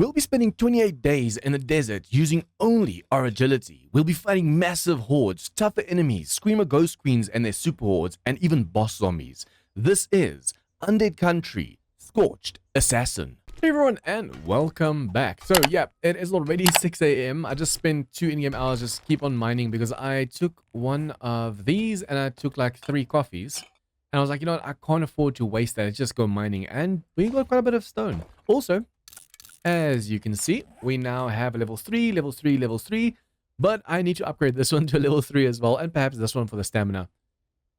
We'll be spending 28 days in the desert using only our agility. We'll be fighting massive hordes, tougher enemies, screamer ghost queens and their super hordes, and even boss zombies. This is Undead Country, Scorched Assassin. Hey everyone, and welcome back. So yeah, it is already 6 a.m. I just spent 2 in-game hours just keep on mining because I took one of these and I took like 3 coffees. And I was like, you know what, I can't afford to waste that. Let's just go mining. And we got quite a bit of stone. Also, as you can see, we now have a level 3, level 3, level 3. But I need to upgrade this one to a level 3 as well. And perhaps this one for the stamina.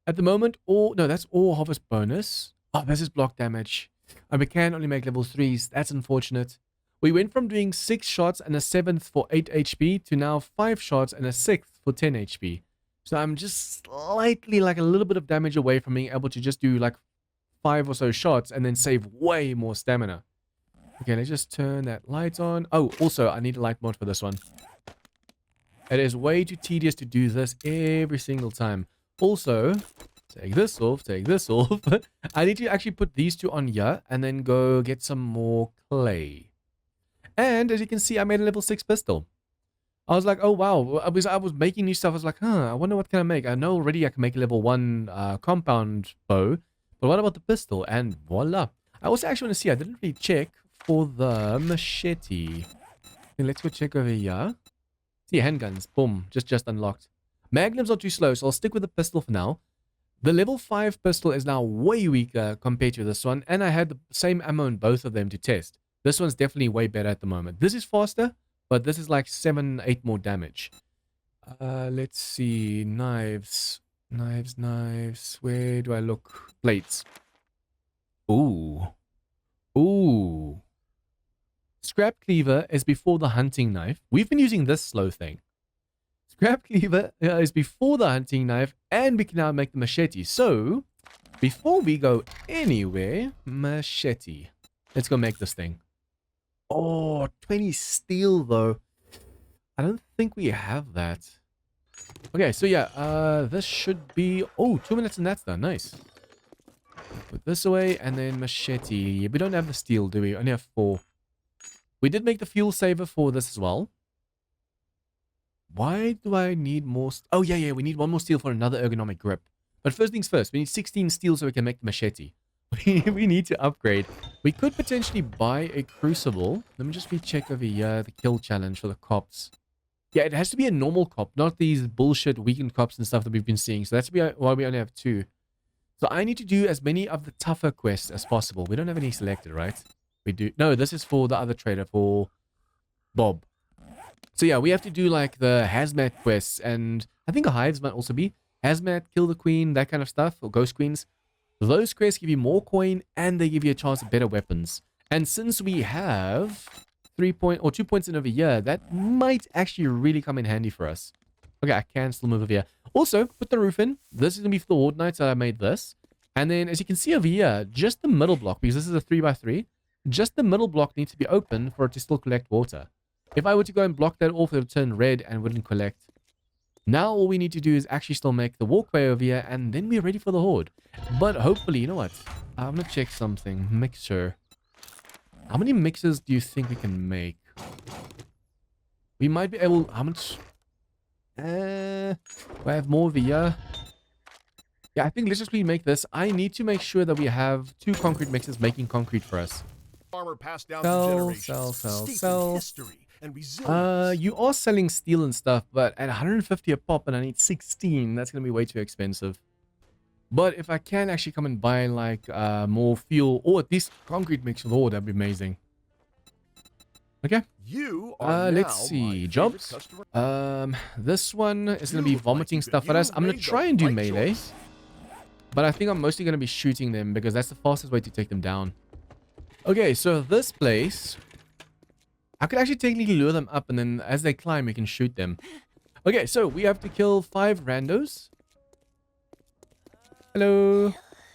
At the moment, no, that's all harvest bonus. Oh, this is block damage. And we can only make level 3s. That's unfortunate. We went from doing 6 shots and a 7th for 8 HP to now 5 shots and a 6th for 10 HP. So I'm just slightly, like a little bit of damage away from being able to just do like 5 or so shots and then save way more stamina. Okay, let's just turn that light on. Oh, also, I need a light mode for this one. It is way too tedious to do this every single time. Also, take this off, take this off. I need to actually put these 2 on here and then go get some more clay. And as you can see, I made a level 6 pistol. I was like, oh wow, I was making new stuff. I was like, I wonder what can I make. I know already I can make a level 1 compound bow, but what about the pistol? And voila. I also actually want to see, I didn't really check for the machete. Okay, let's go check over here. See, handguns, boom, just unlocked. Magnums are too slow, so I'll stick with the pistol for now. The level 5 pistol is now way weaker compared to this one, and I had the same ammo in both of them to test. This one's definitely way better at the moment. This is faster, but this is like 7, 8 more damage. Let's see, knives. Knives. Where do I look? Plates. Ooh. Scrap cleaver is before the hunting knife. We've been using this slow thing. Scrap cleaver is before the hunting knife, and we can now make the machete. So, before we go anywhere, machete. Let's go make this thing. Oh, 20 steel though. I don't think we have that. Okay, so yeah, this should be... Oh, 2 minutes and that's done. Nice. Put this away, and then machete. We don't have the steel, do we? We only have 4. We did make the fuel saver for this as well. Why do I need more... Oh, yeah, we need 1 more steel for another ergonomic grip. But first things first, we need 16 steel so we can make the machete. We need to upgrade. We could potentially buy a crucible. Let me just recheck over here, the kill challenge for the cops. Yeah, it has to be a normal cop, not these bullshit weekend cops and stuff that we've been seeing. So that's why we only have 2. So I need to do as many of the tougher quests as possible. We don't have any selected, right? We do. No, this is for the other trader, for Bob. So yeah, we have to do like the hazmat quests, and I think hives might also be hazmat, kill the queen, that kind of stuff, or ghost queens. Those quests give you more coin, and they give you a chance at better weapons. And since we have 2 points in over here, that might actually really come in handy for us. Okay, I can still move over here. Also, put the roof in. This is gonna be for the horde nights that I made this. And then, as you can see over here, just the middle block, because this is a 3x3, just the middle block needs to be open for it to still collect water. If I were to go and block that off, it would turn red and wouldn't collect. Now all we need to do is actually still make the walkway over here, and then we're ready for the horde. But hopefully, you know what? I'm going to check something. Mixer. How many mixers do you think we can make? We might be able... How much? Do I have more over here? Yeah, I think let's just remake this. I need to make sure that we have 2 concrete mixers making concrete for us. Passed down Sell. You are selling steel and stuff, but at 150 a pop and I need 16, that's gonna be way too expensive. But if I can actually come and buy like more fuel, or at least concrete mix with ore, that'd be amazing. Okay. Let's see. Jobs. This one is gonna be vomiting stuff at us. I'm gonna try and do melee, but I think I'm mostly gonna be shooting them because that's the fastest way to take them down. Okay, so this place, I could actually technically lure them up, and then as they climb, we can shoot them. Okay, so we have to kill 5 randos. Hello.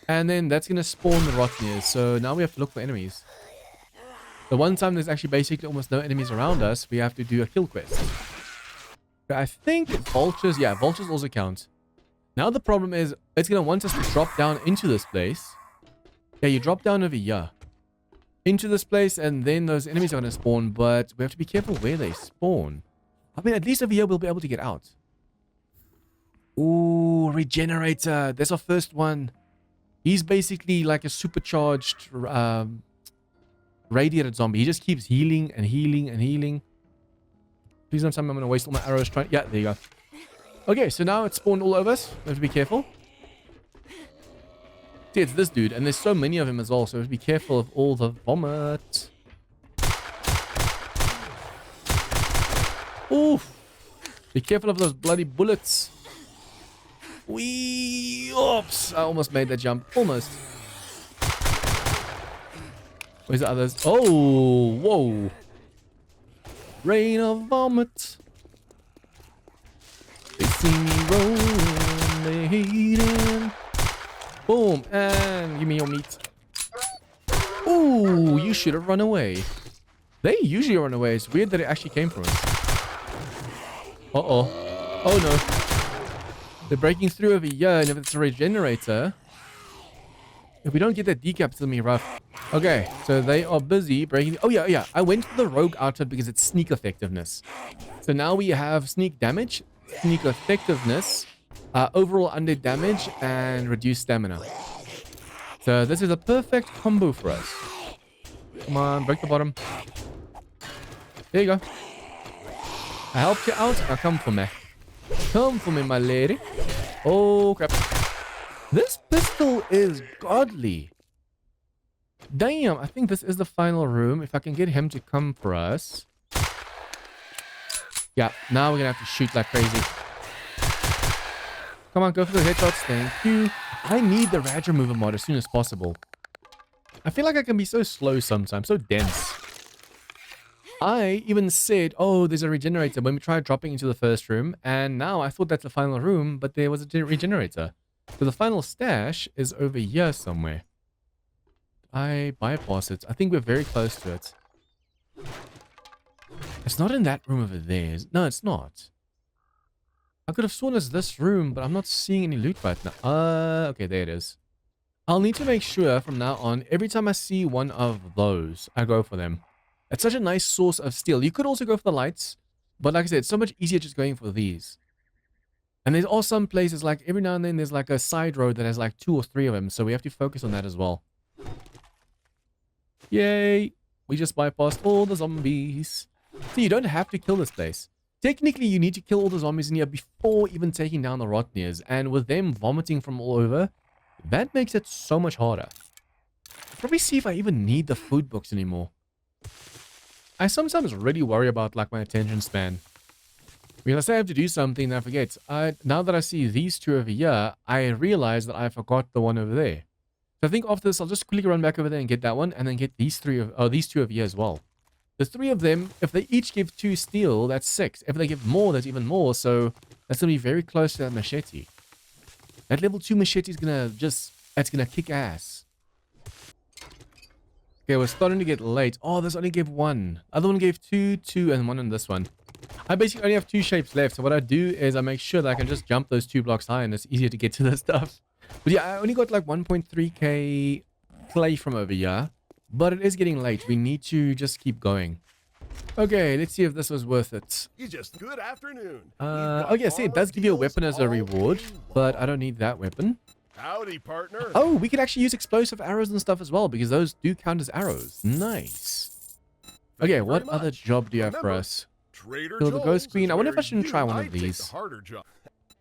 And then that's going to spawn the Rotniers. So now we have to look for enemies. The one time there's actually basically almost no enemies around us, we have to do a kill quest. I think vultures, yeah, vultures also count. Now the problem is, it's going to want us to drop down into this place. Yeah, you drop down over here. into this place, and then those enemies are going to spawn, but we have to be careful where they spawn. I mean, at least over here we'll be able to get out. Ooh, regenerator. That's our first one. He's basically like a supercharged radiated zombie. He just keeps healing and healing and healing. Please don't tell me I'm going to waste all my arrows trying. Yeah, there you go. Okay, so now it's spawned all over us. We have to be careful. See, it's this dude, and there's so many of him as well, so we have to be careful of all the vomit. Oof. Be careful of those bloody bullets. Wee! Oops! I almost made that jump. Almost. Where's the others? Oh! Whoa! Rain of vomit. They see me rolling, they hating. Boom! And give me your meat. Ooh! You should have run away. They usually run away. It's weird that it actually came from us. Uh-oh. Oh no. They're breaking through over here, and if it's a regenerator, if we don't get that decap, it's gonna be rough. Okay, so they are busy breaking. Oh yeah. I went for the rogue outfit because it's sneak effectiveness. So now we have sneak damage, sneak effectiveness, overall undead damage, and reduced stamina. So this is a perfect combo for us. Come on, break the bottom. There you go. I helped you out. Now come for me. Come for me, my lady. Oh, crap. This pistol is godly. Damn, I think this is the final room. If I can get him to come for us. Yeah, now we're going to have to shoot like crazy. Come on, go for the headshots. Thank you. I need the rad remover mod as soon as possible. I feel like I can be so slow sometimes, so dense. I even said, oh, there's a regenerator when we tried dropping into the first room, and now I thought that's the final room, but there was a regenerator. So the final stash is over here somewhere. I bypass it. I think we're very close to it. It's not in that room over there. No, it's not. I could have sworn it's this room, but I'm not seeing any loot right now. Okay, there it is. I'll need to make sure from now on, every time I see one of those, I go for them. It's such a nice source of steel. You could also go for the lights, but like I said, it's so much easier just going for these. And there's also some places, like every now and then there's like a side road that has like 2 or 3 of them, so we have to focus on that as well. Yay! We just bypassed all the zombies. So you don't have to kill this place. Technically, you need to kill all the zombies in here before even taking down the Rotniers, and with them vomiting from all over, that makes it so much harder. I'll probably see if I even need the food books anymore. I sometimes really worry about like my attention span. Because I say I have to do something and I forget. Now that I see these 2 over here, I realize that I forgot the one over there. So I think after this, I'll just quickly run back over there and get that one, and then get these 2 over here as well. The 3 of them, if they each give 2 steel, that's 6. If they give more, that's even more. So that's gonna be very close to that machete. That level 2 machete is gonna it's gonna kick ass. Okay, we're starting to get late. Oh, this only gave 1. Other one gave 2, 2, and 1 on this one. I basically only have 2 shapes left. So what I do is I make sure that I can just jump those 2 blocks high, and it's easier to get to the stuff. But yeah, I only got like 1.3k clay from over here. But it is getting late. We need to just keep going. Okay, let's see if this was worth it. Good afternoon. Okay, see, it does give you a weapon as a reward, but I don't need that weapon. Howdy, partner. Oh, we could actually use explosive arrows and stuff as well, because those do count as arrows. Nice. Okay, what other job do you have for us? Kill the ghost queen. I wonder if I shouldn't try one of these.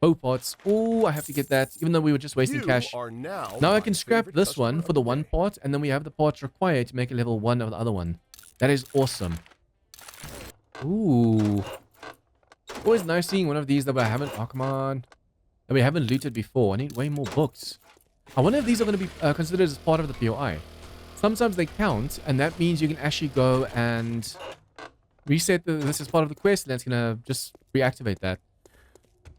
Bow pots. Oh, I have to get that, even though we were just wasting cash. Now I can scrap this one for the 1 part, and then we have the parts required to make a level 1 of the other one. That is awesome. Ooh. Always nice seeing one of these that I haven't... Oh, come on. That we haven't looted before. I need way more books. I wonder if these are going to be considered as part of the POI. Sometimes they count, and that means you can actually go and reset this as part of the quest, and that's going to just reactivate that.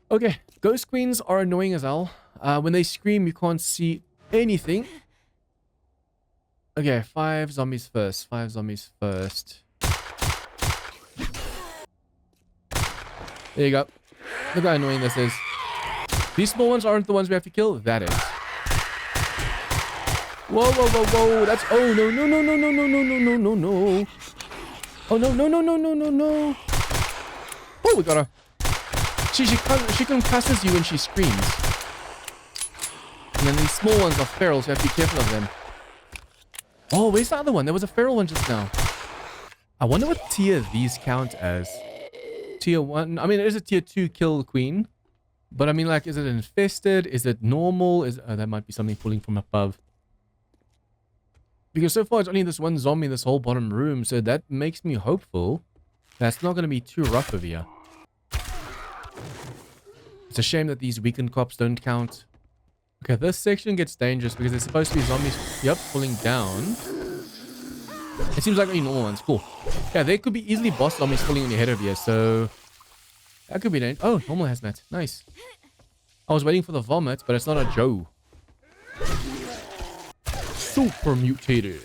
Okay, ghost queens are annoying as hell. When they scream, you can't see anything. Okay, 5 zombies first. 5 zombies first. There you go. Look how annoying this is. These small ones aren't the ones we have to kill. That is. Whoa, whoa, whoa, whoa. That's... Oh, no, no, no, no, no, no, no, no, no, no, no. Oh, no, no, no, no, no, no, no. Oh, we got her. She concusses you when she screams. And then these small ones are feral, so you have to be careful of them. Oh, where's the other one? There was a feral one just now. I wonder what tier these count as. Tier 1. I mean, it is a tier 2 kill queen. But I mean, like, is it infested? Is it normal? That might be something pulling from above. Because so far it's only this one zombie in this whole bottom room, so that makes me hopeful that's not going to be too rough over here. It's a shame that these weakened cops don't count. Okay, this section gets dangerous because there's supposed to be zombies, yep, pulling down. It seems like only normal ones. Cool. Yeah, there could be easily boss zombies pulling on your head over here, so that could be dangerous. Oh, normal hazmat. Nice. I was waiting for the vomit, but it's not a Joe. Super mutated.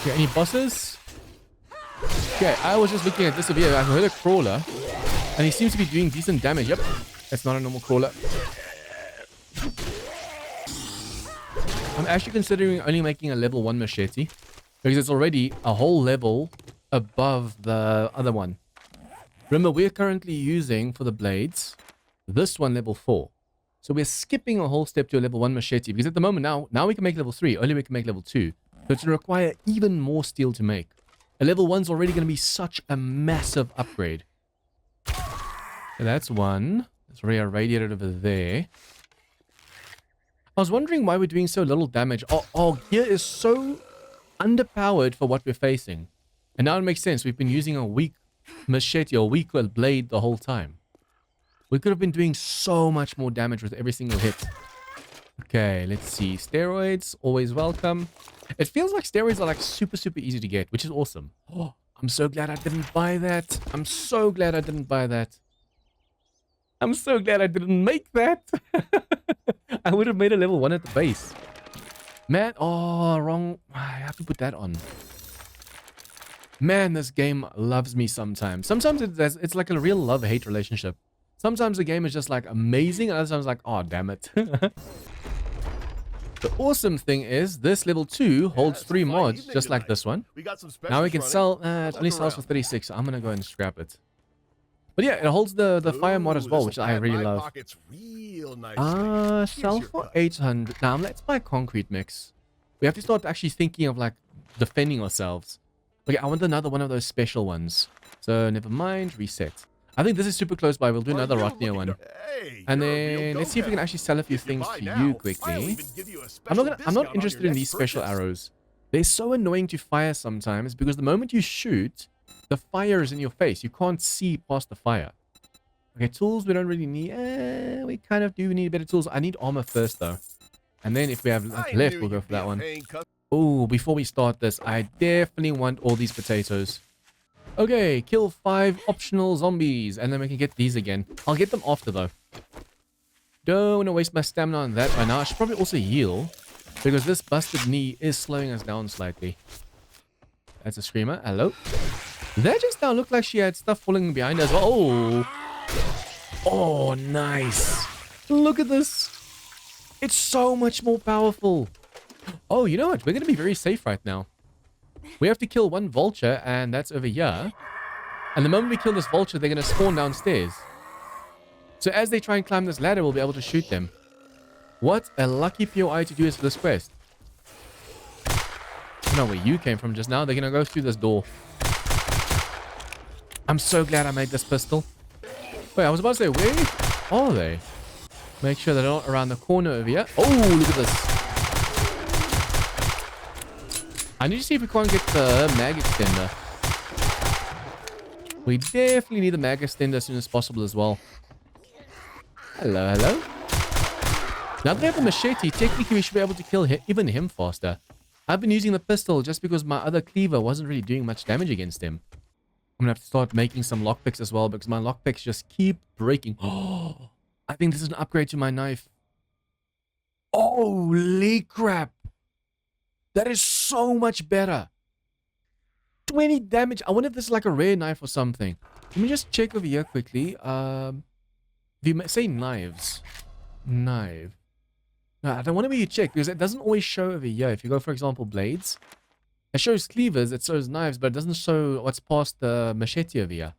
Okay, any bosses? Okay, I was just looking at this over here. I heard a crawler, and he seems to be doing decent damage. Yep, that's not a normal crawler. I'm actually considering only making a level 1 machete, because it's already a whole level above the other one. Remember, we're currently using, for the blades, this one level 4. So we're skipping a whole step to a level 1 machete, because at the moment now we can make level 3, only we can make level 2. So it's going to require even more steel to make. A level 1's already going to be such a massive upgrade. So that's one. There's already a radiator over there. I was wondering why we're doing so little damage. Our gear is so underpowered for what we're facing. And now it makes sense. We've been using a weak machete or weak blade the whole time. We could have been doing so much more damage with every single hit. Okay, let's see. Steroids, always welcome. It feels like steroids are like super, super easy to get, which is awesome. Oh, I'm so glad I didn't buy that. I'm so glad I didn't buy that. I'm so glad I didn't make that. I would have made a level 1 at the base. Man, oh, wrong. I have to put that on. Man, this game loves me sometimes. Sometimes it's like a real love-hate relationship. Sometimes the game is just like amazing, and other times like, oh, damn it. The awesome thing is this level 2 holds 3 mods, just like this one. Now we can sell, it only sells for 36, so I'm going to go and scrap it. But yeah, it holds the fire mod as well, which I really love. Sell for 800. Now let's buy a concrete mix. We have to start actually thinking of like defending ourselves. Okay, I want another one of those special ones. So never mind, reset. I think this is super close by. We'll do another Rotnia one. And then let's see if we can actually sell a few things to you quickly. I'm not interested in these special arrows. They're so annoying to fire sometimes because the moment you shoot, the fire is in your face. You can't see past the fire. Okay, tools we don't really need. We kind of do need better tools. I need armor first though. And then if we have left, we'll go for that one. Oh, before we start this, I definitely want all these potatoes. Okay, kill 5 optional zombies, and then we can get these again. I'll get them after, though. Don't want to waste my stamina on that right now. I should probably also heal, because this busted knee is slowing us down slightly. That's a screamer. Hello. That just now looked like she had stuff falling behind us. Oh, oh, nice. Look at this. It's so much more powerful. Oh, you know what? We're going to be very safe right now. We have to kill one vulture, and that's over here. And the moment we kill this vulture, they're going to spawn downstairs. So as they try and climb this ladder, we'll be able to shoot them. What a lucky POI to do this for this quest. I don't know where you came from just now. They're going to go through this door. I'm so glad I made this pistol. Wait, I was about to say, where are they? Make sure they're not around the corner over here. Oh, look at this. I need to see if we can't get the mag extender. We definitely need the mag extender as soon as possible as well. Hello, hello. Now that we have a machete, technically we should be able to kill even him faster. I've been using the pistol just because my other cleaver wasn't really doing much damage against him. I'm gonna have to start making some lockpicks as well because my lockpicks just keep breaking. Oh, I think this is an upgrade to my knife. Holy crap. That is so much better. 20 damage. I wonder if this is like a rare knife or something. Let me just check over here quickly. If you say knives. Knife. No, I don't want to be checked because it doesn't always show over here. If you go, for example, blades, it shows cleavers, it shows knives, but it doesn't show what's past the machete over here.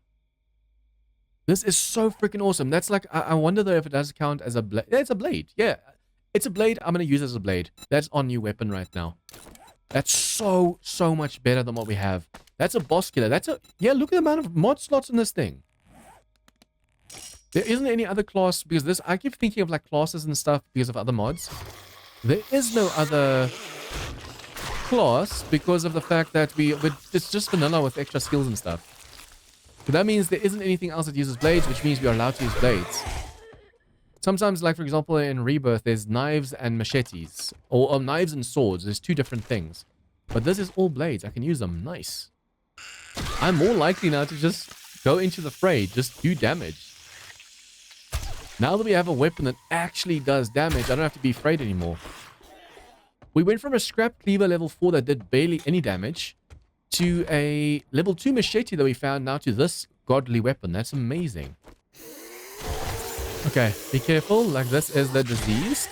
This is so freaking awesome. That's like, I wonder though if it does count as a blade. Yeah, it's a blade. Yeah, it's a blade. I'm going to use it as a blade. That's our new weapon right now. That's so much better than what we have. That's a boss killer. Yeah, look at the amount of mod slots in this thing. There isn't any other class, because this, I keep thinking of like classes and stuff because of other mods. There is no other class because of the fact that it's just vanilla with extra skills and stuff. So that means there isn't anything else that uses blades, which means we are allowed to use blades. Sometimes, like for example, in Rebirth, there's knives and machetes, or knives and swords. There's two different things. But this is all blades. I can use them. Nice. I'm more likely now to just go into the fray, just do damage. Now that we have a weapon that actually does damage, I don't have to be afraid anymore. We went from a scrap cleaver level 4 that did barely any damage to a level 2 machete that we found, now to this godly weapon. That's amazing. Okay, be careful. Like, this is the disease.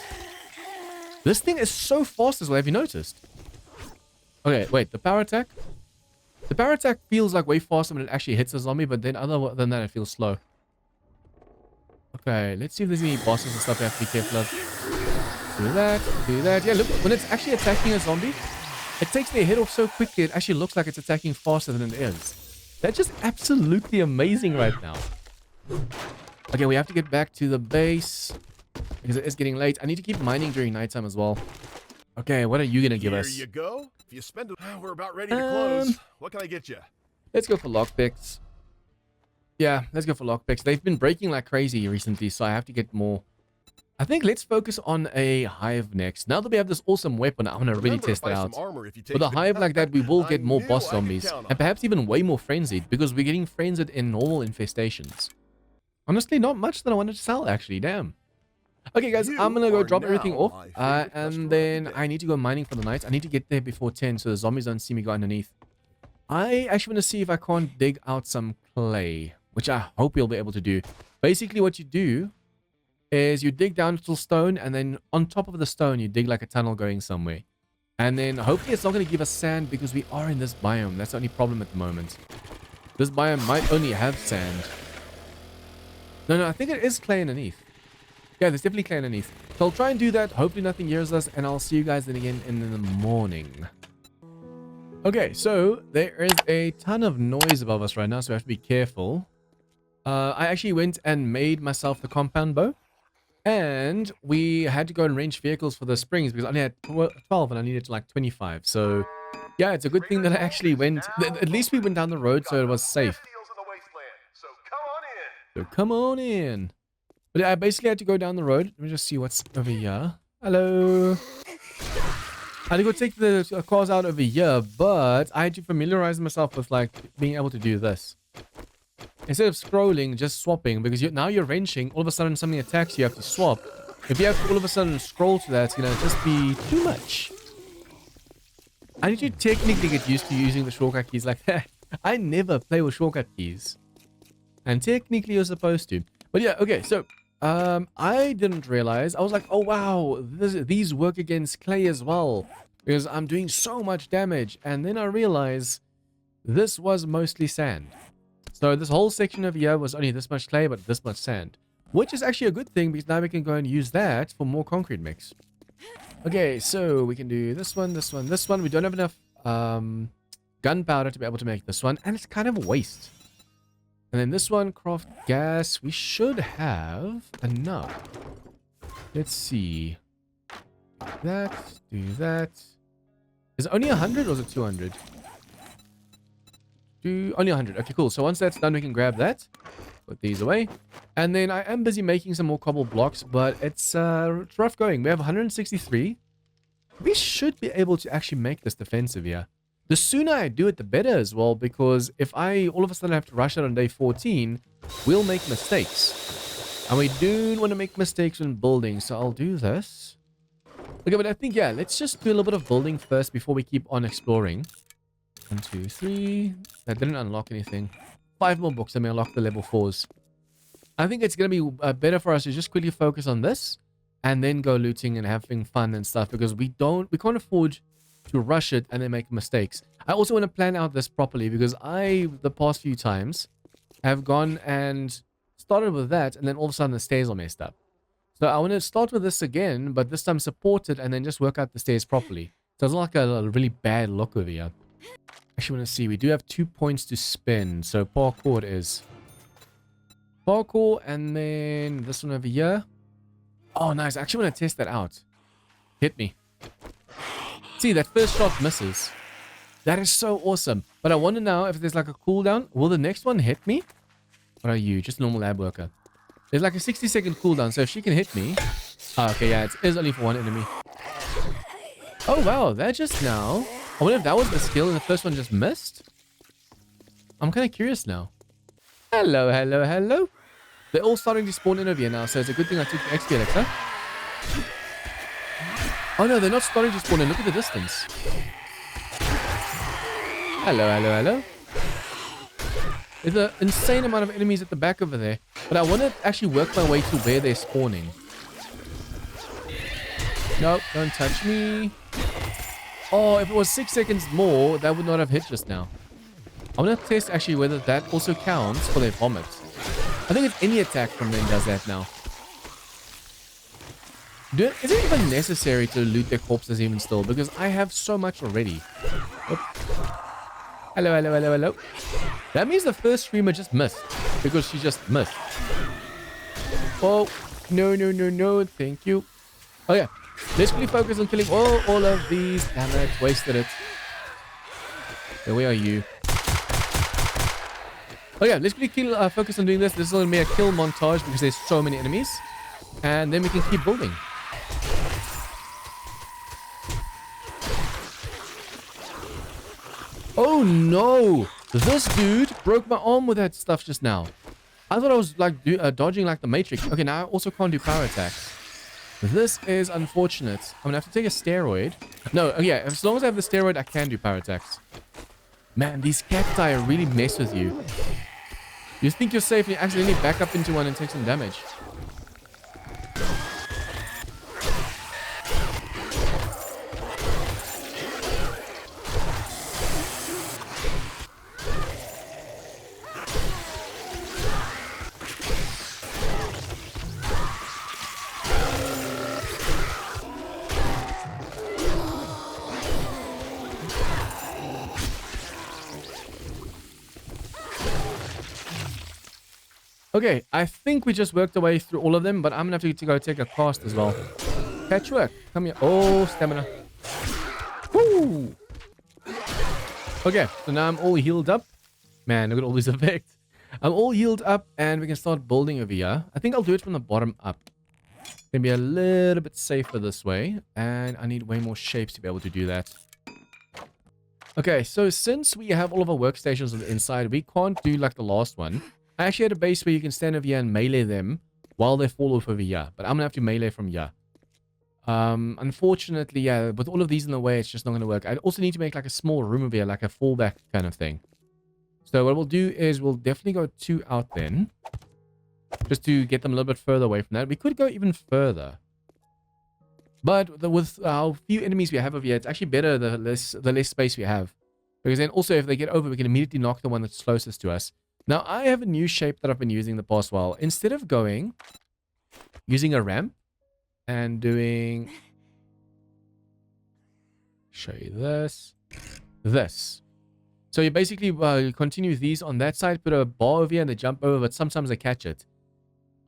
This thing is so fast as well. Have you noticed? Okay, wait. The power attack? The power attack feels like way faster when it actually hits a zombie, but then other than that, it feels slow. Okay, let's see if there's any bosses and stuff we have to be careful of. Do that, do that. Yeah, look, when it's actually attacking a zombie, it takes their head off so quickly, it actually looks like it's attacking faster than it is. That's just absolutely amazing right now. Okay, we have to get back to the base because it is getting late. I need to keep mining during nighttime as well. Okay, what are you going to give us? Here you go. If you spend it, we're about ready to close. What can I get you? Let's go for lockpicks. Yeah, let's go for lockpicks. They've been breaking like crazy recently, so I have to get more. I think let's focus on a hive next. Now that we have this awesome weapon, I'm going to really test it out. With a hive like that, we will get more boss zombies. And perhaps even way more frenzied, because we're getting frenzied in normal infestations. Honestly, not much that I wanted to sell, actually. Damn. Okay, guys, I'm going to go drop everything off. And then I need to go mining for the night. I need to get there before 10 so the zombies don't see me go underneath. I actually want to see if I can't dig out some clay, which I hope we'll be able to do. Basically, what you do is you dig down till stone, and then on top of the stone, you dig like a tunnel going somewhere. And then hopefully it's not going to give us sand because we are in this biome. That's the only problem at the moment. This biome might only have sand. No, I think it is clay underneath. Yeah, there's definitely clay underneath. So I'll try and do that. Hopefully nothing hears us, and I'll see you guys then again in the morning. Okay, so there is a ton of noise above us right now, so we have to be careful. I actually went and made myself the compound bow. And we had to go and range vehicles for the springs because I only had 12 and I needed like 25. So, yeah, it's a good thing that I actually went. At least we went down the road, so it was safe. So come on in. But I basically had to go down the road. Let me just see what's over here. Hello. I had to go take the cars out over here, but I had to familiarize myself with like being able to do this. Instead of scrolling, just swapping, because now you're wrenching, all of a sudden something attacks you, have to swap. If you have to all of a sudden scroll to that, it's going to just be too much. I need to technically get used to using the shortcut keys like that. I never play with shortcut keys. And technically you're supposed to. But yeah, okay, so I didn't realize. I was like, oh wow, these work against clay as well, because I'm doing so much damage. And then I realized this was mostly sand. So this whole section over here was only this much clay, but this much sand. Which is actually a good thing, because now we can go and use that for more concrete mix. Okay, so we can do this one, this one, this one. We don't have enough gunpowder to be able to make this one, and it's kind of a waste. And then this one, craft gas. We should have enough. Let's see. That, do that. Is it only 100 or is it 200? Only 100. Okay, cool. So once that's done, we can grab that. Put these away. And then I am busy making some more cobble blocks, but it's rough going. We have 163. We should be able to actually make this defensive here. The sooner I do it, the better as well, because if I all of a sudden have to rush it on day 14, we'll make mistakes. And we don't want to make mistakes when building, so I'll do this. Okay, but I think, yeah, let's just do a little bit of building first before we keep on exploring. 1, 2, 3. That didn't unlock anything. 5 more books, and we unlock the level 4s. I think it's going to be better for us to just quickly focus on this. and then go looting and having fun and stuff, because we can't afford to rush it and then make mistakes. I also want to plan out this properly, because the past few times, have gone and started with that, and then all of a sudden the stairs are messed up. So I want to start with this again, but this time support it and then just work out the stairs properly. So it's not like a really bad look over here. Actually, want to see. We do have 2 points to spend. So parkour is parkour, and then this one over here. Oh, nice. I actually want to test that out. Hit me. See, that first shot misses. That is so awesome. But I wonder now if there's like a cooldown. Will the next one hit me? What are you? Just a normal lab worker. There's like a 60-second cooldown. So if she can hit me. Oh, okay, yeah, it is only for one enemy. Oh, wow. That just now. I wonder if that was the skill and the first one just missed. I'm kind of curious now. Hello, hello, hello. They're all starting to spawn in over here now, so it's a good thing I took the XP elixir. Oh no, they're not starting to spawn in. Look at the distance. Hello, hello, hello. There's an insane amount of enemies at the back over there. But I want to actually work my way to where they're spawning. Nope, don't touch me. Oh, if it was 6 seconds more, that would not have hit just now. I want to test actually whether that also counts for their vomit. I think it's any attack from them does that now. Is it even necessary to loot their corpses even still? Because I have so much already. Oop. Hello, hello, hello, hello. That means the first streamer just missed. Because she just missed. Oh, no, no, no, no. Thank you. Oh, yeah. Let's really focus on killing all of these. Damn it. Wasted it. Okay, where are you? Oh, yeah. Let's really focus on doing this. This is going to be a kill montage because there's so many enemies. And then we can keep building. Oh, no. This dude broke my arm with that stuff just now. I thought I was like dodging like the Matrix. Okay, now I also can't do power attacks. This is unfortunate. I'm gonna have to take a steroid. No, yeah, as long as I have the steroid, I can do power attacks. Man, these cacti really mess with you. You think you're safe and you accidentally back up into one and take some damage. Okay, I think we just worked our way through all of them, but I'm gonna have to go take a cast as well. Patchwork, come here. Oh, stamina. Woo! Okay, so now I'm all healed up. Man, look at all these effects. I'm all healed up, and we can start building over here. I think I'll do it from the bottom up. Gonna be a little bit safer this way, and I need way more shapes to be able to do that. Okay, so since we have all of our workstations on the inside, we can't do like the last one. I actually had a base where you can stand over here and melee them while they fall off over here. But I'm going to have to melee from here. Unfortunately, yeah, with all of these in the way, it's just not going to work. I also need to make like a small room over here, like a fallback kind of thing. So what we'll do is we'll definitely go 2 out then. Just to get them a little bit further away from that. We could go even further. But with how few enemies we have over here, it's actually better the less space we have. Because then also if they get over, we can immediately knock the one that's closest to us. Now, I have a new shape that I've been using the past while. Instead of using a ramp and doing... Show you this. So you basically continue these on that side, put a bar over here and they jump over, but sometimes they catch it.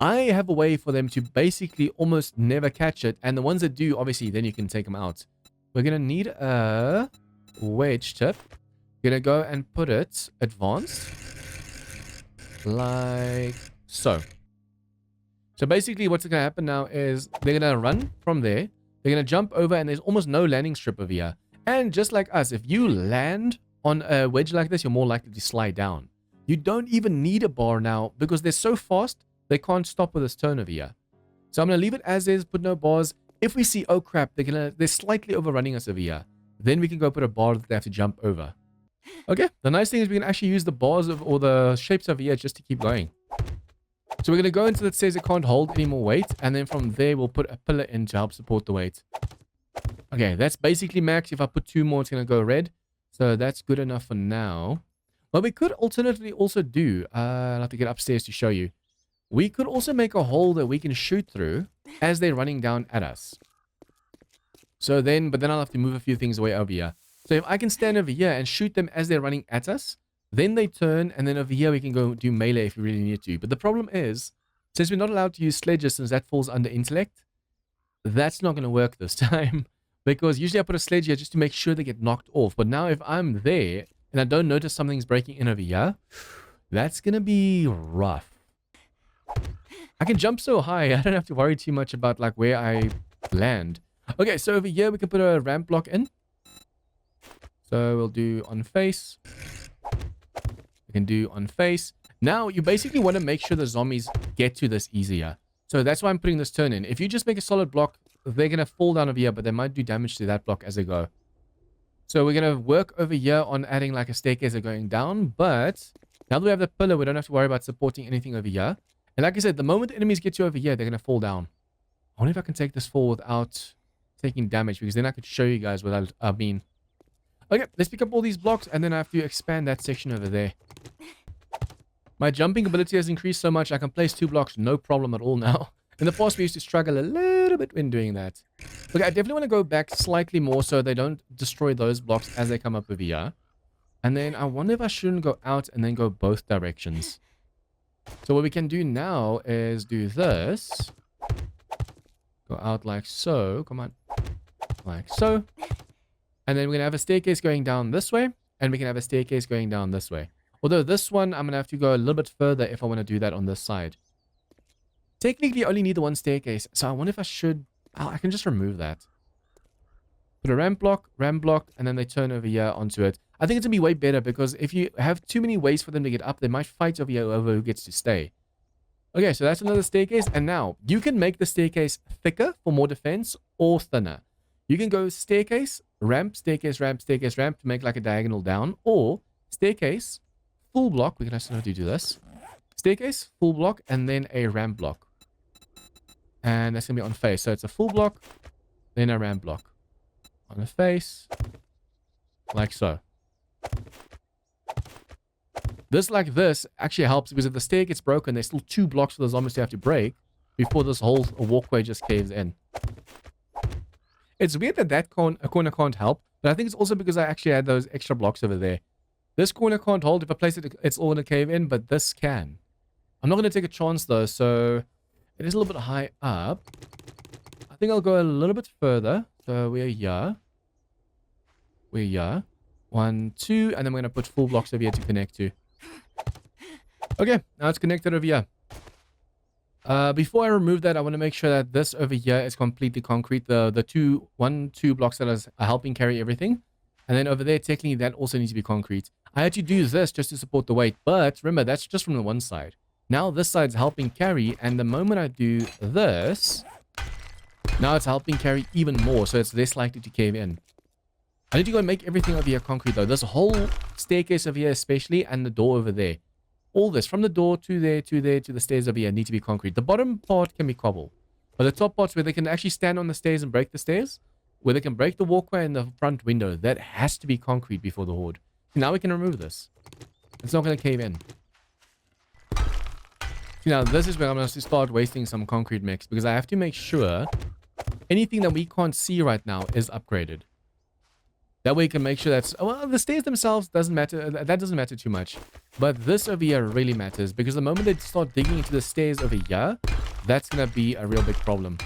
I have a way for them to basically almost never catch it. And the ones that do, obviously, then you can take them out. We're going to need a wedge tip. We're going to go and put it advanced. Like so. So basically what's going to happen now is they're going to run from there. They're going to jump over and there's almost no landing strip over here. And just like us, if you land on a wedge like this, you're more likely to slide down. You don't even need a bar now because they're so fast, they can't stop with this turn over here. So I'm going to leave it as is, put no bars. If we see, oh crap, they're slightly overrunning us over here, then we can go put a bar that they have to jump over. Okay, the nice thing is we can actually use the bars or the shapes over here just to keep going. So we're going to go into that says it can't hold any more weight. And then from there, we'll put a pillar in to help support the weight. Okay, that's basically max. If I put 2 more, it's going to go red. So that's good enough for now. What we could alternatively also do, I'll have to get upstairs to show you. We could also make a hole that we can shoot through as they're running down at us. So then, but then I'll have to move a few things away over here. So if I can stand over here and shoot them as they're running at us, then they turn, and then over here we can go do melee if we really need to. But the problem is, since we're not allowed to use sledges since that falls under intellect, that's not going to work this time. Because usually I put a sledge here just to make sure they get knocked off. But now if I'm there and I don't notice something's breaking in over here, that's going to be rough. I can jump so high, I don't have to worry too much about like where I land. Okay, so over here we can put a ramp block in. So we'll do on face. We can do on face. Now you basically want to make sure the zombies get to this easier. So that's why I'm putting this turn in. If you just make a solid block, they're going to fall down over here, but they might do damage to that block as they go. So we're going to work over here on adding like a staircase going down. But now that we have the pillar, we don't have to worry about supporting anything over here. And like I said, the moment enemies get you over here, they're going to fall down. I wonder if I can take this fall without taking damage, because then I could show you guys what I mean. Okay, let's pick up all these blocks, and then I have to expand that section over there. My jumping ability has increased so much, I can place 2 blocks, no problem at all now. In the past, we used to struggle a little bit when doing that. Okay, I definitely want to go back slightly more so they don't destroy those blocks as they come up over here. And then I wonder if I shouldn't go out and then go both directions. So what we can do now is do this. Go out like so. Come on. Like so. And then we're going to have a staircase going down this way. And we can have a staircase going down this way. Although this one, I'm going to have to go a little bit further if I want to do that on this side. Technically, you only need the 1 staircase. So I wonder if I should... Oh, I can just remove that. Put a ramp block, and then they turn over here onto it. I think it's going to be way better because if you have too many ways for them to get up, they might fight over here over who gets to stay. Okay, so that's another staircase. And now, you can make the staircase thicker for more defense or thinner. You can go staircase, ramp, staircase, ramp, staircase, ramp to make like a diagonal down. Or staircase, full block. We can actually know how to do this. Staircase, full block, and then a ramp block. And that's going to be on face. So it's a full block, then a ramp block. On the face, like so. This like this actually helps because if the stair gets broken, there's still 2 blocks for the zombies to have to break before this whole walkway just caves in. It's weird that that corner can't help, but I think it's also because I actually had those extra blocks over there. This corner can't hold. If I place it, it's all going to cave in, but this can. I'm not going to take a chance though, so it is a little bit high up. I think I'll go a little bit further. So we're here. We're here. 1, 2, and then we're going to put full blocks over here to connect to. Okay, now it's connected over here. Before I remove that, I want to make sure that this over here is completely concrete. The 2 blocks that are helping carry everything. And then over there, technically, that also needs to be concrete. I had to do this just to support the weight. But remember, that's just from the one side. Now this side's helping carry. And the moment I do this, now it's helping carry even more. So it's less likely to cave in. I need to go and make everything over here concrete though. This whole staircase over here especially, and the door over there. All this, from the door to there, to there, to the stairs over here, need to be concrete. The bottom part can be cobble. But the top parts where they can actually stand on the stairs and break the stairs, where they can break the walkway and the front window, that has to be concrete before the horde. Now we can remove this. It's not going to cave in. Now this is where I'm going to start wasting some concrete mix, because I have to make sure anything that we can't see right now is upgraded. That way you can make sure that's... Well, the stairs themselves doesn't matter. That doesn't matter too much. But this over here really matters. Because the moment they start digging into the stairs over here, that's going to be a real big problem.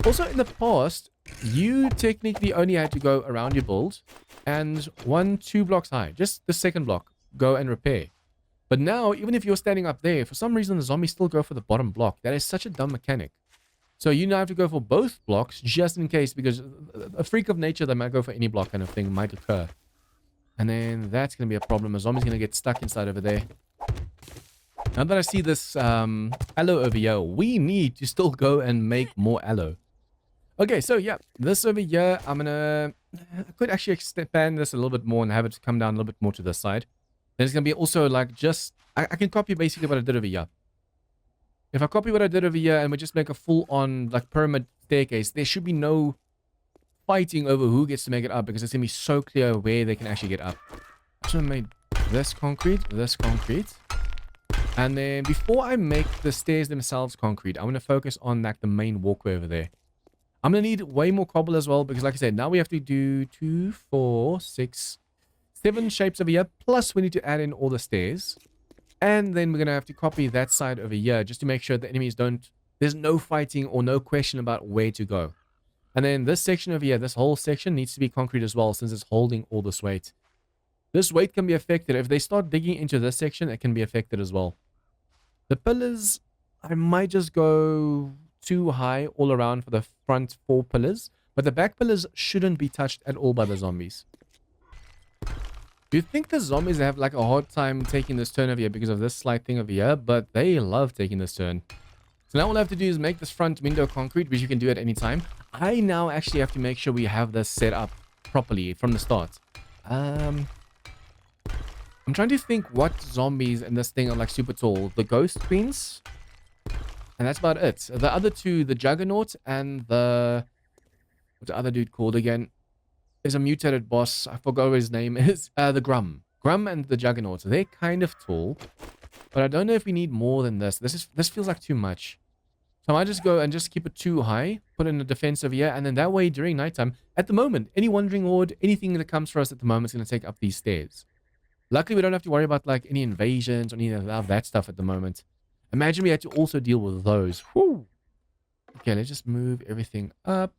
Also, in the past, you technically only had to go around your build and 1, 2 blocks high. Just the second block. Go and repair. But now, even if you're standing up there, for some reason the zombies still go for the bottom block. That is such a dumb mechanic. So you now have to go for both blocks just in case, because a freak of nature that might go for any block kind of thing might occur. And then that's going to be a problem. A zombie's going to get stuck inside over there. Now that I see this aloe over here, we need to still go and make more aloe. Okay, so yeah, this over here, I could actually expand this a little bit more and have it come down a little bit more to this side. Then it's going to be also like just, I can copy basically what I did over here. If I copy what I did over here and we just make a full-on like pyramid staircase, there should be no fighting over who gets to make it up because it's going to be so clear where they can actually get up. So I made this concrete. And then before I make the stairs themselves concrete, I'm going to focus on like the main walkway over there. I'm going to need way more cobble as well because like I said, now we have to do 2, 4, 6, 7 shapes over here. Plus we need to add in all the stairs. And then we're going to have to copy that side over here just to make sure the enemies don't... There's no fighting or no question about where to go. And then this section over here, this whole section needs to be concrete as well since it's holding all this weight. This weight can be affected. If they start digging into this section, it can be affected as well. The pillars, I might just go too high all around for the front 4 pillars. But the back pillars shouldn't be touched at all by the zombies. Do you think the zombies have like a hard time taking this turn over here because of this slight thing over here? But they love taking this turn. So now all I have to do is make this front window concrete, which you can do at any time. I now actually have to make sure we have this set up properly from the start. I'm trying to think what zombies in this thing are like super tall. The ghost queens. And that's about it. The other two, the juggernaut and the... What's the other dude called again? Is a mutated boss. I forgot what his name is. The Grum. Grum and the Juggernaut. They're kind of tall. But I don't know if we need more than this. This feels like too much. So I might just go and just keep it too high. Put in a defense over here. And then that way during nighttime. At the moment, any wandering horde, anything that comes for us at the moment is going to take up these stairs. Luckily, we don't have to worry about like any invasions or any of that stuff at the moment. Imagine we had to also deal with those. Whew. Okay, let's just move everything up.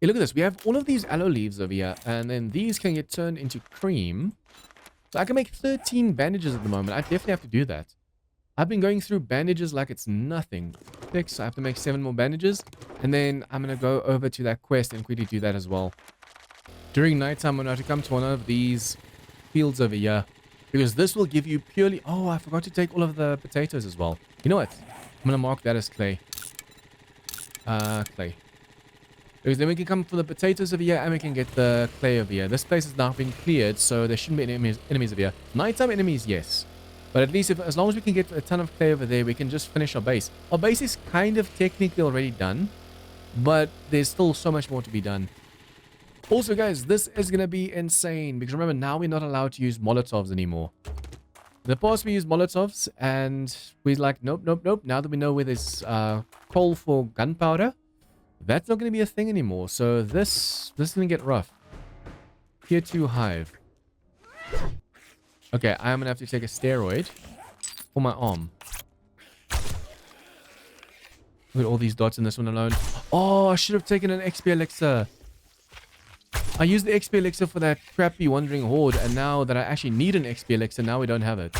Hey, look at this. We have all of these aloe leaves over here. And then these can get turned into cream. So I can make 13 bandages at the moment. I definitely have to do that. I've been going through bandages like it's nothing. 6. I have to make 7 more bandages. And then I'm going to go over to that quest and quickly do that as well. During nighttime, I'm going to have to come to one of these fields over here. Because this will give you purely... Oh, I forgot to take all of the potatoes as well. You know what? I'm going to mark that as clay. Clay. Because then we can come for the potatoes over here and we can get the clay over here. This place has now been cleared, so there shouldn't be any enemies over here. Nighttime enemies, yes. But at least as long as we can get a ton of clay over there, we can just finish our base. Our base is kind of technically already done, but there's still so much more to be done. Also, guys, this is going to be insane. Because remember, now we're not allowed to use Molotovs anymore. In the past, we used Molotovs, and we're like, nope, nope, nope. Now that we know where there's coal for gunpowder, that's not going to be a thing anymore. So this is going to get rough. Tier 2 hive. Okay, I'm going to have to take a steroid for my arm. Look at all these dots in this one alone. Oh, I should have taken an XP elixir. I used the XP elixir for that crappy wandering horde, and now that I actually need an XP elixir, now we don't have it.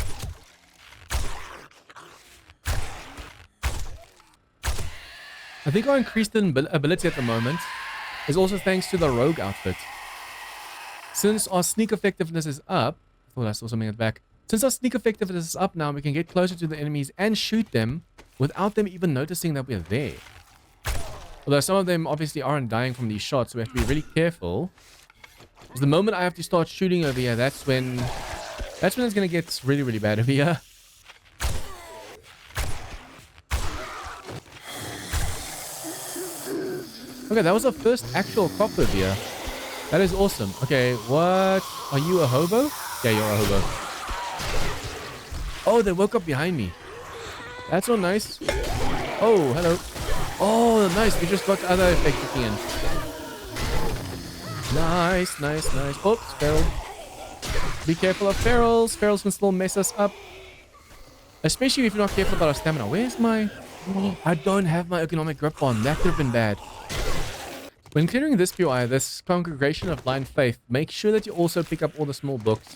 I think our increased ability at the moment is also thanks to the rogue outfit. Since our sneak effectiveness is up... I thought I saw something at the back. Since our sneak effectiveness is up now, we can get closer to the enemies and shoot them without them even noticing that we're there. Although some of them obviously aren't dying from these shots, so we have to be really careful. Because the moment I have to start shooting over here, that's when it's going to get really, really bad over here. Okay, that was our first actual crop over here. That is awesome. Okay, what? Are you a hobo? Yeah, you're a hobo. Oh, they woke up behind me. That's so nice. Oh, hello. Oh, nice. We just got the other effect kicking in. Nice, nice, nice. Oops, feral. Be careful of ferals. Ferals can still mess us up. Especially if you're not careful about our stamina. Where's my... Oh, I don't have my economic grip on. That could have been bad. When clearing this POI, this congregation of blind faith, make sure that you also pick up all the small books.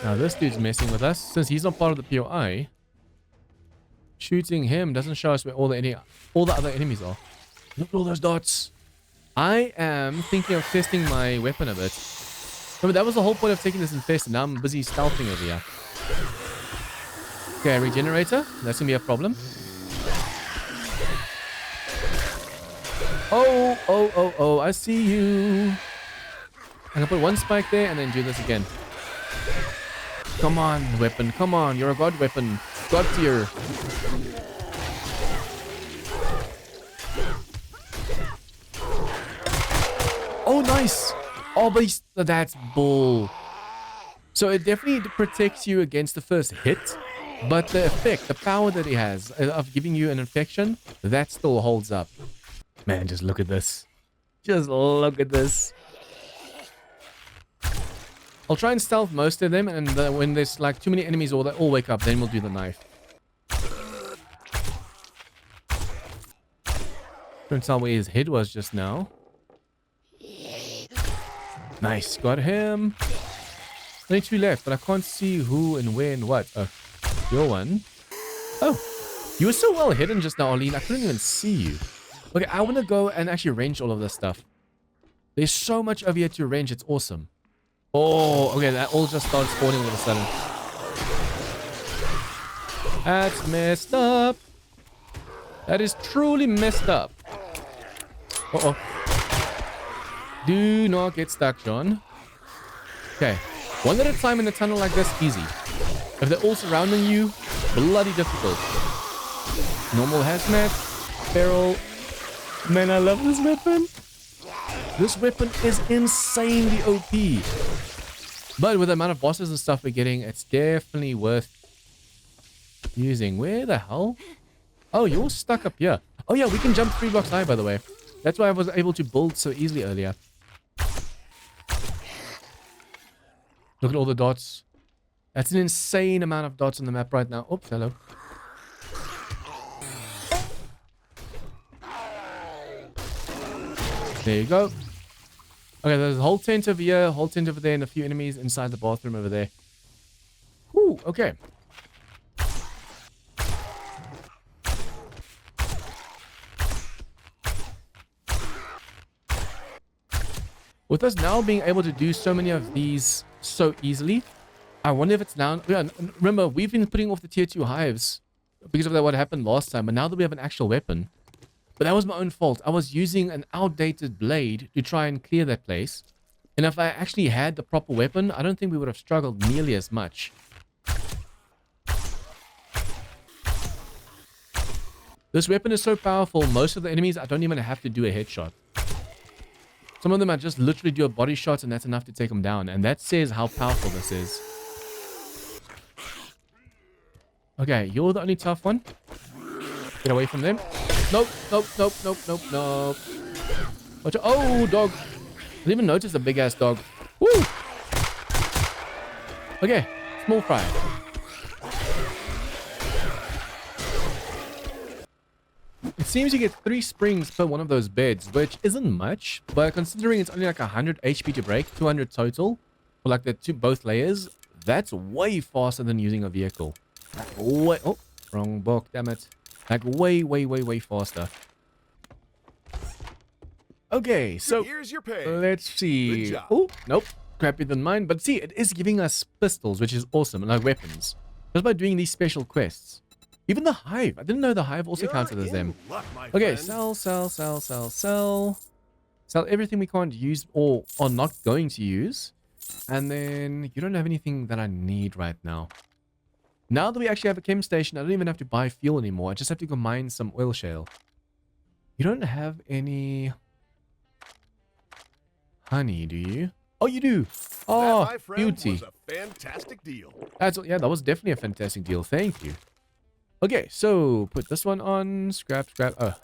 Now this dude's messing with us. Since he's not part of the POI, shooting him doesn't show us where all the other enemies are. Look at all those dots. I am thinking of testing my weapon a bit. Remember, that was the whole point of taking this infested. Now I'm busy stealthing over here. Okay, regenerator. That's gonna be a problem. Oh, oh, oh, oh, I see you. I can put one spike there and then do this again. Come on, weapon. Come on, you're a god weapon. God tier. Oh, nice. Oh, but that's bull. So it definitely protects you against the first hit, but the effect, the power that it has of giving you an infection, that still holds up. Man, just look at this. Just look at this. I'll try and stealth most of them, and when there's like too many enemies or they all wake up, then we'll do the knife. Couldn't tell where his head was just now. Nice, got him. Only 2 left, but I can't see who and where and what. Oh, your one. Oh, you were so well hidden just now, Arlene. I couldn't even see you. Okay, I want to go and actually range all of this stuff. There's so much over here to range. It's awesome. Oh, okay, that all just started spawning all of a sudden. That's messed up. That is truly messed up. Uh-oh. Do not get stuck, John. Okay. One at a time in a tunnel like this, easy. If they're all surrounding you, bloody difficult. Normal hazmat. Barrel. Man, I love this weapon. This weapon is insanely OP. But with the amount of bosses and stuff we're getting, it's definitely worth using. Where the hell? Oh, you're stuck up here. Oh yeah, we can jump 3 blocks high, by the way. That's why I was able to build so easily earlier. Look at all the dots. That's an insane amount of dots on the map right now. Oops, hello. There you go. Okay, there's a whole tent over here, a whole tent over there, and a few enemies inside the bathroom over there. Whew, okay. With us now being able to do so many of these so easily, I wonder if it's now... Yeah, remember, we've been putting off the tier 2 hives because of what happened last time, but now that we have an actual weapon... But that was my own fault. I was using an outdated blade to try and clear that place. And if I actually had the proper weapon, I don't think we would have struggled nearly as much. This weapon is so powerful, most of the enemies, I don't even have to do a headshot. Some of them I just literally do a body shot and that's enough to take them down. And that says how powerful this is. Okay, you're the only tough one. Get away from them. Nope, nope, nope, nope, nope, nope. Oh, dog. I didn't even notice the big ass dog. Woo! Okay, small fry. It seems you get 3 springs per one of those beds, which isn't much, but considering it's only like 100 HP to break, 200 total, for like the both layers, that's way faster than using a vehicle. Way, oh, wrong book, damn it. Like way, way, way, way faster. Okay, so here's your pay. Let's see. Oh, nope, crappier than mine. But see, it is giving us pistols, which is awesome, and like weapons, just by doing these special quests. Even the hive. I didn't know the hive also counted as them. Okay, sell, sell, sell, sell, sell. Sell everything we can't use or are not going to use. And then you don't have anything that I need right now. Now that we actually have a chem station, I don't even have to buy fuel anymore. I just have to go mine some oil shale. You don't have any honey, do you? Oh, you do. Oh, that, my friend, beauty. Was a fantastic deal. Yeah, that was definitely a fantastic deal. Thank you. Okay, so put this one on. Scrap, scrap. Oh,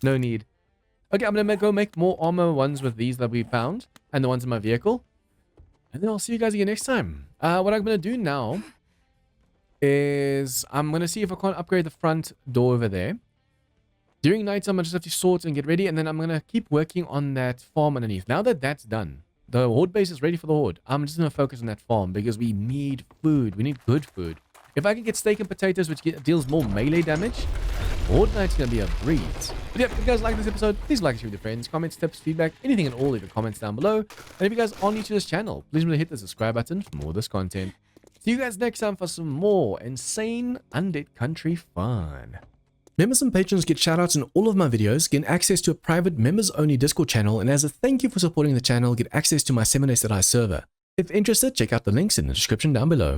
no need. Okay, I'm gonna go make more armor ones with these that we found and the ones in my vehicle. And then I'll see you guys again next time. What I'm gonna do now is I'm going to see if I can't upgrade the front door over there. During nighttime, I just have to sort and get ready, and then I'm going to keep working on that farm underneath. Now that that's done, the horde base is ready for the horde. I'm just going to focus on that farm because we need food. We need good food. If I can get steak and potatoes, which deals more melee damage, horde night's going to be a breeze. But yeah, if you guys like this episode, please like it with your friends, comments, tips, feedback, anything at all, leave your comments down below. And if you guys are new to this channel, please remember to hit the subscribe button for more of this content. See you guys next time for some more insane Undead Country fun. Members and patrons get shoutouts in all of my videos, get access to a private members-only Discord channel, and as a thank you for supporting the channel, get access to my 7days server. If interested, check out the links in the description down below.